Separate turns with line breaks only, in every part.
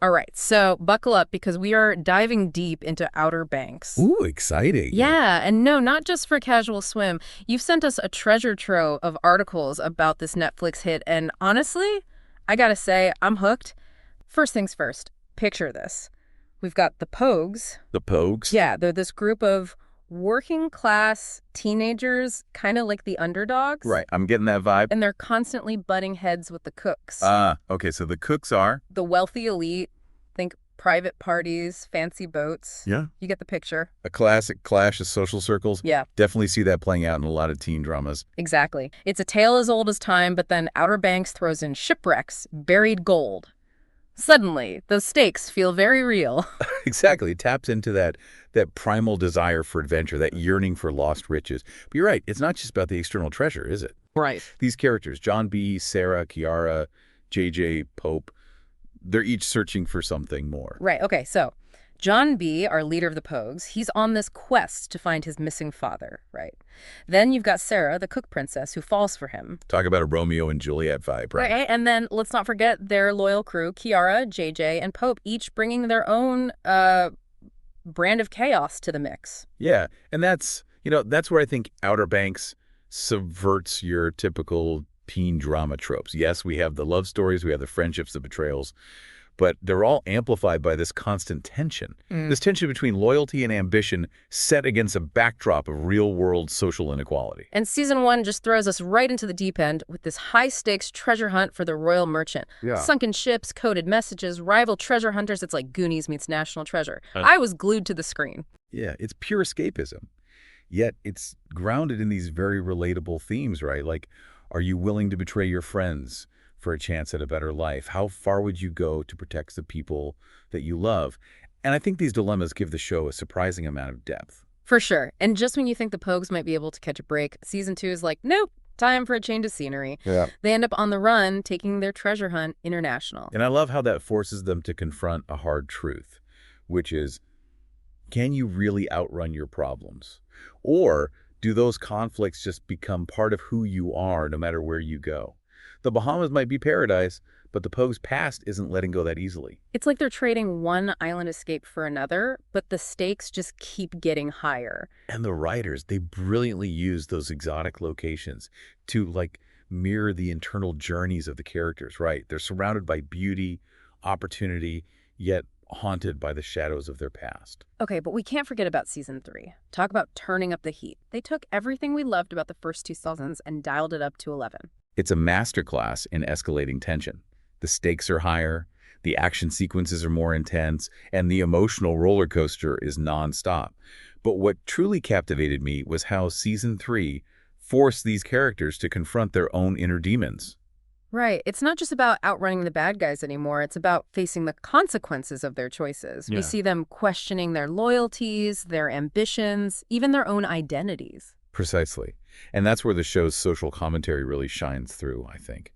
All right, so buckle up because we are diving deep into Outer Banks.
Ooh, exciting.
Yeah, and no, not just for casual swim. You've sent us a treasure trove of articles about this Netflix hit, and honestly, I gotta say, I'm hooked. First things first, picture this. We've got the Pogues.
The Pogues?
Yeah, they're this group of working class teenagers, kind of like the underdogs.
Right, I'm getting that vibe.
And they're constantly butting heads with the cooks.
Okay, so the cooks are?
The wealthy elite, think private parties, fancy boats.
Yeah.
You get the picture.
A classic clash of social circles.
Yeah,
Definitely see that playing out in a lot of teen dramas.
exactly. It's a tale as old as time, but then Outer Banks throws in shipwrecks, buried gold. Suddenly, the stakes feel very real.
Exactly. It taps into that primal desire for adventure, that yearning for lost riches. But you're right, it's not just about the external treasure, is it?
Right.
These characters, John B., Sarah, Kiara, JJ, Pope, they're each searching for something more.
Right, okay, so John B., our leader of the Pogues, he's on this quest to find his missing father, right? Then you've got Sarah, the cook princess, who falls for him.
Talk about a Romeo and Juliet vibe, right?
Right, and then let's not forget their loyal crew, Kiara, JJ, and Pope, each bringing their own brand of chaos to the mix.
Yeah, and that's where I think Outer Banks subverts your typical teen drama tropes. Yes, we have the love stories, we have the friendships, the betrayals, but they're all amplified by this constant tension. This tension between loyalty and ambition set against a backdrop of real-world social inequality.
And season 1 just throws us right into the deep end with this high-stakes treasure hunt for the royal merchant.
Yeah.
Sunken ships, coded messages, rival treasure hunters. It's like Goonies meets National Treasure. I was glued to the screen.
Yeah, it's pure escapism. Yet it's grounded in these very relatable themes, right? Like, are you willing to betray your friends for a chance at a better life? How far would you go to protect the people that you love? And I think these dilemmas give the show a surprising amount of depth.
For sure. And just when you think the Pogues might be able to catch a break, season 2 is like, nope, time for a change of scenery.
Yeah.
They end up on the run, taking their treasure hunt international.
And I love how that forces them to confront a hard truth, which is, can you really outrun your problems? Or do those conflicts just become part of who you are no matter where you go? The Bahamas might be paradise, but the Pogues' past isn't letting go that easily.
It's like they're trading one island escape for another, but the stakes just keep getting higher.
And the writers, they brilliantly use those exotic locations to, like, mirror the internal journeys of the characters, right? They're surrounded by beauty, opportunity, yet haunted by the shadows of their past.
Okay, but we can't forget about season 3. Talk about turning up the heat. They took everything we loved about the first 2 seasons and dialed it up to 11.
It's a masterclass in escalating tension. The stakes are higher, the action sequences are more intense, and the emotional roller coaster is nonstop. But what truly captivated me was how season 3 forced these characters to confront their own inner demons.
Right. It's not just about outrunning the bad guys anymore. It's about facing the consequences of their choices.
Yeah.
We see them questioning their loyalties, their ambitions, even their own identities.
Precisely. And that's where the show's social commentary really shines through, I think.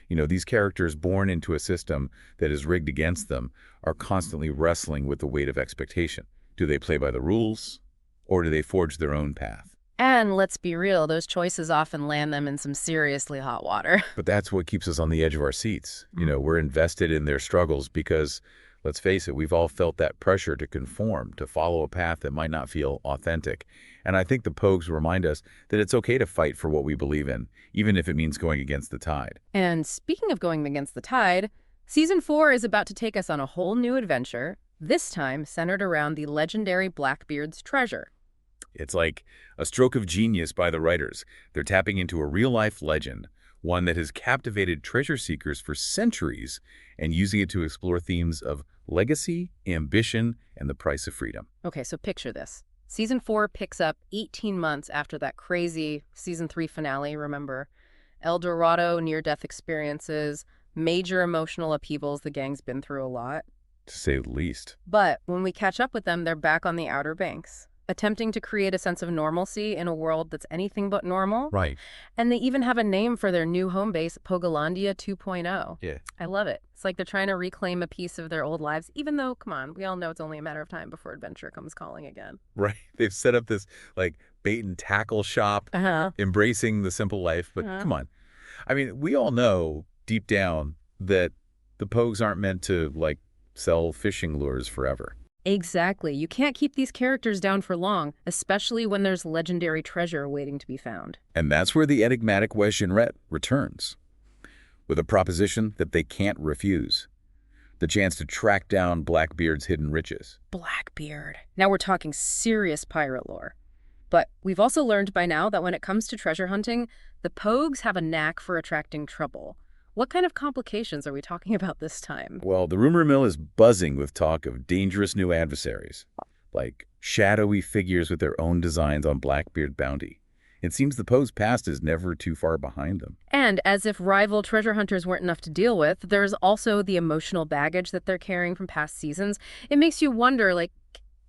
These characters born into a system that is rigged against them are constantly wrestling with the weight of expectation. Do they play by the rules, or do they forge their own path?
And let's be real, those choices often land them in some seriously hot water.
But that's what keeps us on the edge of our seats. We're invested in their struggles because, let's face it, we've all felt that pressure to conform, to follow a path that might not feel authentic. And I think the Pogues remind us that it's okay to fight for what we believe in, even if it means going against the tide.
And speaking of going against the tide, season 4 is about to take us on a whole new adventure, this time centered around the legendary Blackbeard's treasure.
It's like a stroke of genius by the writers. They're tapping into a real-life legend, one that has captivated treasure seekers for centuries, and using it to explore themes of legacy, ambition, and the price of freedom.
Okay, so picture this. Season 4 picks up 18 months after that crazy season 3 finale, remember? El Dorado, near-death experiences, major emotional upheavals. The gang's been through a lot.
To say the least.
But when we catch up with them, they're back on the Outer Banks, attempting to create a sense of normalcy in a world that's anything but normal.
Right.
And they even have a name for their new home base, Pogolandia 2.0.
Yeah.
I love it. It's like they're trying to reclaim a piece of their old lives, even though, come on, we all know it's only a matter of time before adventure comes calling again.
Right. They've set up this, like, bait and tackle shop, embracing the simple life. But come on. I mean, we all know deep down that the Pogues aren't meant to, like, sell fishing lures forever.
Exactly. You can't keep these characters down for long, especially when there's legendary treasure waiting to be found.
And that's where the enigmatic Wes Jeanret returns, with a proposition that they can't refuse. The chance to track down Blackbeard's hidden riches.
Blackbeard. Now we're talking serious pirate lore. But we've also learned by now that when it comes to treasure hunting, the Pogues have a knack for attracting trouble. What kind of complications are we talking about this time?
Well, the rumor mill is buzzing with talk of dangerous new adversaries, like shadowy figures with their own designs on Blackbeard bounty. It seems the Poe's past is never too far behind them.
And as if rival treasure hunters weren't enough to deal with, there's also the emotional baggage that they're carrying from past seasons. It makes you wonder, like,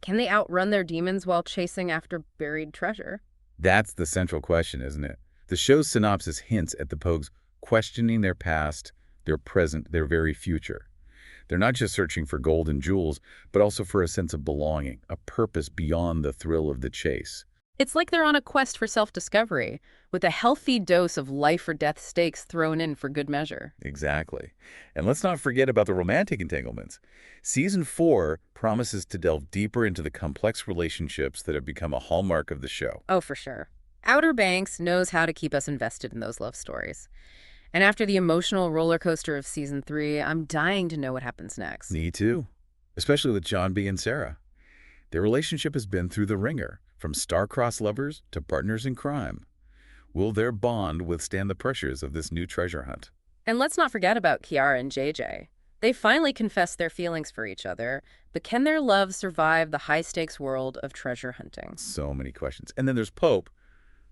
can they outrun their demons while chasing after buried treasure?
That's the central question, isn't it? The show's synopsis hints at the Pogues questioning their past, their present, their very future. They're not just searching for gold and jewels, but also for a sense of belonging, a purpose beyond the thrill of the chase.
It's like they're on a quest for self-discovery, with a healthy dose of life or death stakes thrown in for good measure.
Exactly. And let's not forget about the romantic entanglements. Season 4 promises to delve deeper into the complex relationships that have become a hallmark of the show.
Oh, for sure. Outer Banks knows how to keep us invested in those love stories. And after the emotional roller coaster of Season 3, I'm dying to know what happens next.
Me too. Especially with John B. and Sarah. Their relationship has been through the ringer, from star-crossed lovers to partners in crime. Will their bond withstand the pressures of this new treasure hunt?
And let's not forget about Kiara and JJ. They finally confess their feelings for each other, but can their love survive the high-stakes world of treasure hunting?
So many questions. And then there's Pope,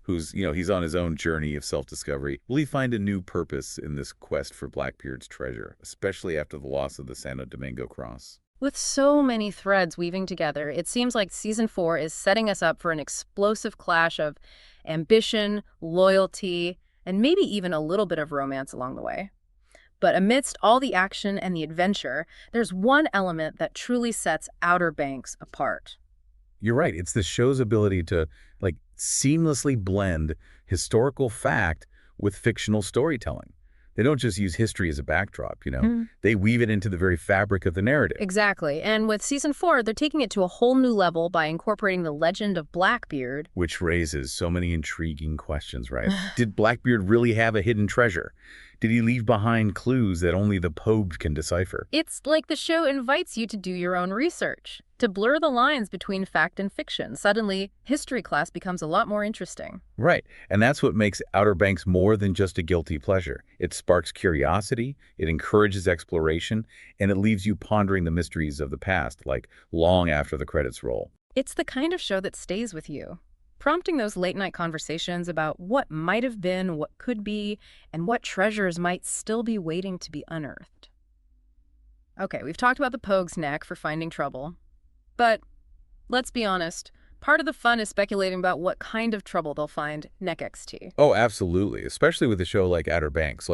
who's, he's on his own journey of self-discovery. Will he find a new purpose in this quest for Blackbeard's treasure, especially after the loss of the Santo Domingo Cross?
With so many threads weaving together, it seems like Season 4 is setting us up for an explosive clash of ambition, loyalty, and maybe even a little bit of romance along the way. But amidst all the action and the adventure, there's one element that truly sets Outer Banks apart.
You're right. It's the show's ability to, seamlessly blend historical fact with fictional storytelling. They don't just use history as a backdrop, They weave it into the very fabric of the narrative.
Exactly. And with Season 4, they're taking it to a whole new level by incorporating the legend of Blackbeard.
Which raises so many intriguing questions, right? Did Blackbeard really have a hidden treasure? Did he leave behind clues that only the Pogues can decipher?
It's like the show invites you to do your own research, to blur the lines between fact and fiction. Suddenly, history class becomes a lot more interesting.
Right. And that's what makes Outer Banks more than just a guilty pleasure. It sparks curiosity, it encourages exploration, and it leaves you pondering the mysteries of the past, long after the credits roll.
It's the kind of show that stays with you, prompting those late-night conversations about what might have been, what could be, and what treasures might still be waiting to be unearthed. Okay, we've talked about the Pogues' knack for finding trouble. But let's be honest, part of the fun is speculating about what kind of trouble they'll find next.
Oh, absolutely. Especially with a show like Outer Banks.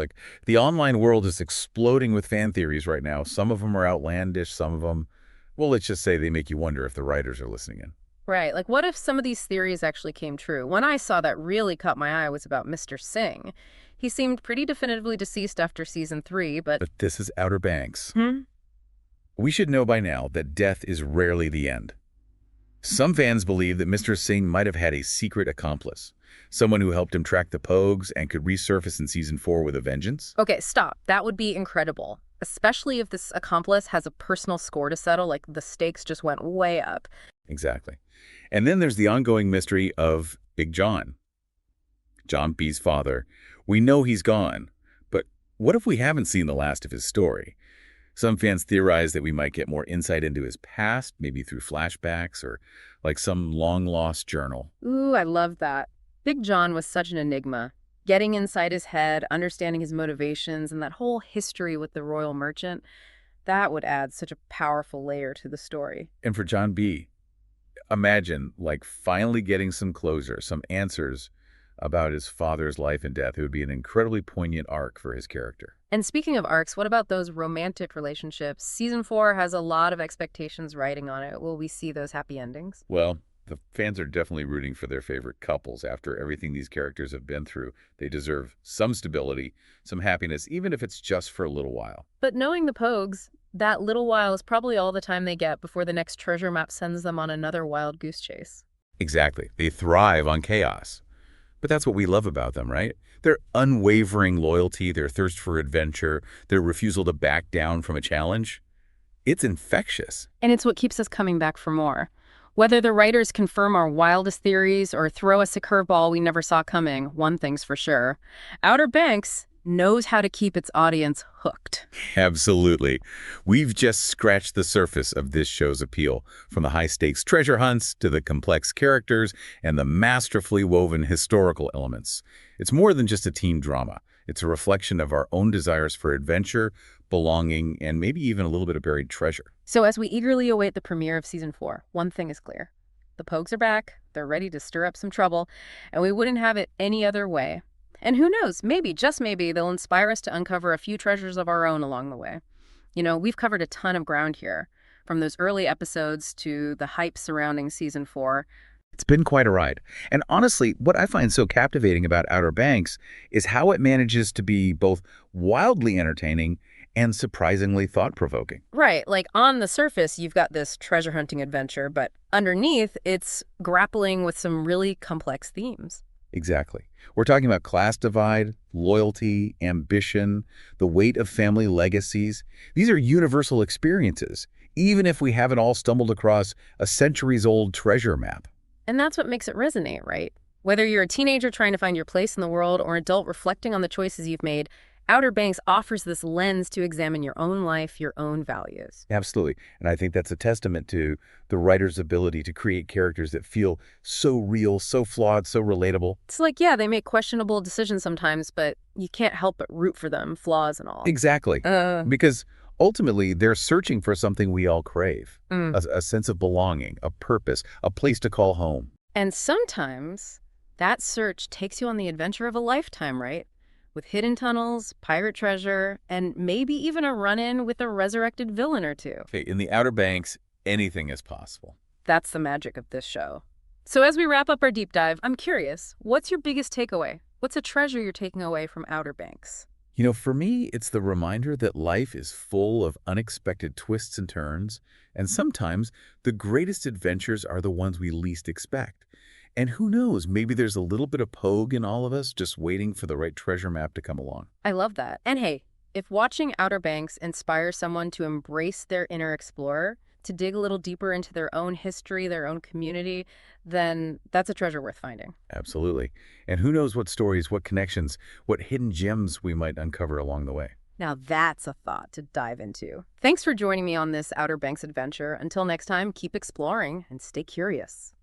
The online world is exploding with fan theories right now. Some of them are outlandish, some of them, well, let's just say they make you wonder if the writers are listening in.
Right, what if some of these theories actually came true? One I saw that really caught my eye was about Mr. Singh. He seemed pretty definitively deceased after Season 3, but...
But this is Outer Banks. We should know by now that death is rarely the end. Some fans believe that Mr. Singh might have had a secret accomplice, someone who helped him track the Pogues and could resurface in Season 4 with a vengeance.
Okay, stop. That would be incredible, especially if this accomplice has a personal score to settle, the stakes just went way up.
Exactly. And then there's the ongoing mystery of Big John. John B.'s father. We know he's gone, but what if we haven't seen the last of his story? Some fans theorize that we might get more insight into his past, maybe through flashbacks or some long-lost journal.
Ooh, I love that. Big John was such an enigma. Getting inside his head, understanding his motivations, and that whole history with the royal merchant, that would add such a powerful layer to the story.
And for John B., imagine, finally getting some closure, some answers about his father's life and death. It would be an incredibly poignant arc for his character.
And speaking of arcs, what about those romantic relationships? Season 4 has a lot of expectations riding on it. Will we see those happy endings?
Well, the fans are definitely rooting for their favorite couples. After everything these characters have been through, they deserve some stability, some happiness, even if it's just for a little while.
But knowing the Pogues, That little while is probably all the time they get before the next treasure map sends them on another wild goose chase.
Exactly. They thrive on chaos. But that's what we love about them, right? Their unwavering loyalty, their thirst for adventure, their refusal to back down from a challenge. It's infectious.
And it's what keeps us coming back for more. Whether the writers confirm our wildest theories or throw us a curveball we never saw coming, one thing's for sure. Outer Banks knows how to keep its audience hooked.
Absolutely. We've just scratched the surface of this show's appeal, from the high-stakes treasure hunts to the complex characters and the masterfully woven historical elements. It's more than just a teen drama. It's a reflection of our own desires for adventure, belonging, and maybe even a little bit of buried treasure.
So as we eagerly await the premiere of Season 4, one thing is clear. The Pogues are back, they're ready to stir up some trouble, and we wouldn't have it any other way. And who knows, maybe, just maybe, they'll inspire us to uncover a few treasures of our own along the way. You know, we've covered a ton of ground here, from those early episodes to the hype surrounding Season 4.
It's been quite a ride. And honestly, what I find so captivating about Outer Banks is how it manages to be both wildly entertaining and surprisingly thought-provoking.
Right, like on the surface, you've got this treasure hunting adventure, but underneath, it's grappling with some really complex themes.
Exactly. We're talking about class divide, loyalty, ambition, the weight of family legacies. These are universal experiences, even if we haven't all stumbled across a centuries-old treasure map.
And that's what makes it resonate, right? Whether you're a teenager trying to find your place in the world or an adult reflecting on the choices you've made, Outer Banks offers this lens to examine your own life, your own values.
Absolutely. And I think that's a testament to the writer's ability to create characters that feel so real, so flawed, so relatable.
It's like, yeah, they make questionable decisions sometimes, but you can't help but root for them, flaws and all.
Exactly. Because ultimately, they're searching for something we all crave, a sense of belonging, a purpose, a place to call home.
And sometimes that search takes you on the adventure of a lifetime, right? With hidden tunnels, pirate treasure, and maybe even a run-in with a resurrected villain or two.
Okay, in the Outer Banks, anything is possible.
That's the magic of this show. So as we wrap up our deep dive, I'm curious, what's your biggest takeaway? What's a treasure you're taking away from Outer Banks?
You know, for me, it's the reminder that life is full of unexpected twists and turns, and sometimes the greatest adventures are the ones we least expect. And who knows, maybe there's a little bit of Pogue in all of us just waiting for the right treasure map to come along.
I love that. And hey, if watching Outer Banks inspires someone to embrace their inner explorer, to dig a little deeper into their own history, their own community, then that's a treasure worth finding.
Absolutely. And who knows what stories, what connections, what hidden gems we might uncover along the way.
Now that's a thought to dive into. Thanks for joining me on this Outer Banks adventure. Until next time, keep exploring and stay curious.